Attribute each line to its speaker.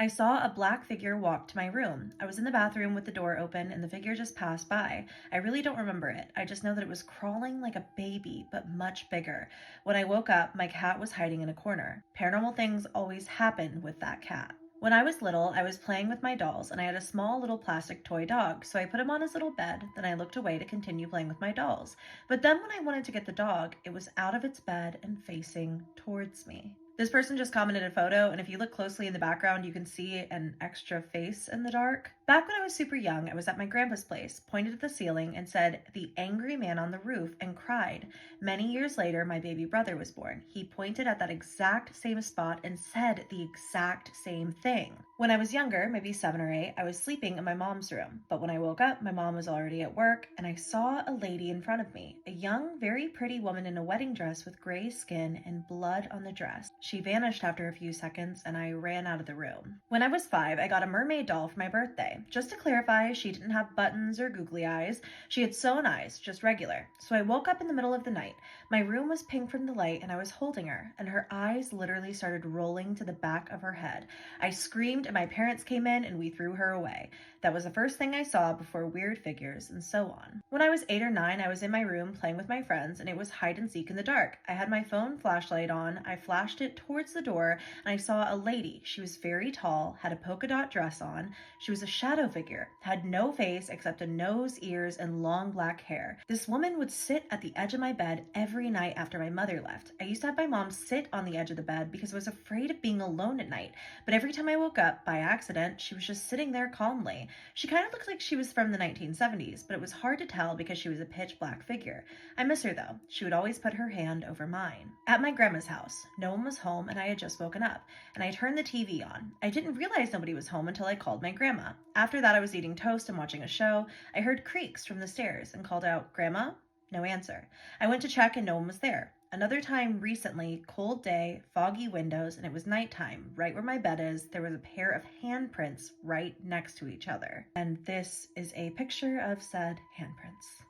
Speaker 1: I saw a black figure walk to my room. I was in the bathroom with the door open and the figure just passed by. I really don't remember it. I just know that it was crawling like a baby, but much bigger. When I woke up, my cat was hiding in a corner. Paranormal things always happen with that cat. When I was little, I was playing with my dolls and I had a small little plastic toy dog, so I put him on his little bed, then I looked away to continue playing with my dolls. But then when I wanted to get the dog, it was out of its bed and facing towards me. This person just commented a photo, and if you look closely in the background, you can see an extra face in the dark. Back when I was super young, I was at my grandpa's place, pointed at the ceiling, and said, "The angry man on the roof," and cried. Many years later, my baby brother was born. He pointed at that exact same spot and said the exact same thing. When I was younger, maybe 7 or 8, I was sleeping in my mom's room. But when I woke up, my mom was already at work, and I saw a lady in front of me, a young, very pretty woman in a wedding dress with gray skin and blood on the dress. She vanished after a few seconds, and I ran out of the room. When I was 5, I got a mermaid doll for my birthday. Just to clarify, she didn't have buttons or googly eyes. She had sewn eyes, just regular. So I woke up in the middle of the night. My room was pink from the light, and I was holding her, and her eyes literally started rolling to the back of her head. I screamed, and my parents came in, and we threw her away. That was the first thing I saw before weird figures, and so on. When I was 8 or 9, I was in my room playing with my friends, and it was hide and seek in the dark. I had my phone flashlight on. I flashed it towards the door, and I saw a lady. She was very tall, had a polka dot dress on. She was a shadow figure, had no face except a nose, ears, and long black hair. This woman would sit at the edge of my bed every night after my mother left. I used to have my mom sit on the edge of the bed because I was afraid of being alone at night, but every time I woke up, by accident, she was just sitting there calmly. She kind of looked like she was from the 1970s, but it was hard to tell because she was a pitch black figure. I miss her though. She would always put her hand over mine. At my grandma's house, no one was home and I had just woken up, and I turned the TV on. I didn't realize nobody was home until I called my grandma. After that, I was eating toast and watching a show. I heard creaks from the stairs and called out, "Grandma?" No answer. I went to check and no one was there. Another time recently, cold day, foggy windows, and it was nighttime. Right where my bed is, there was a pair of handprints right next to each other. And this is a picture of said handprints.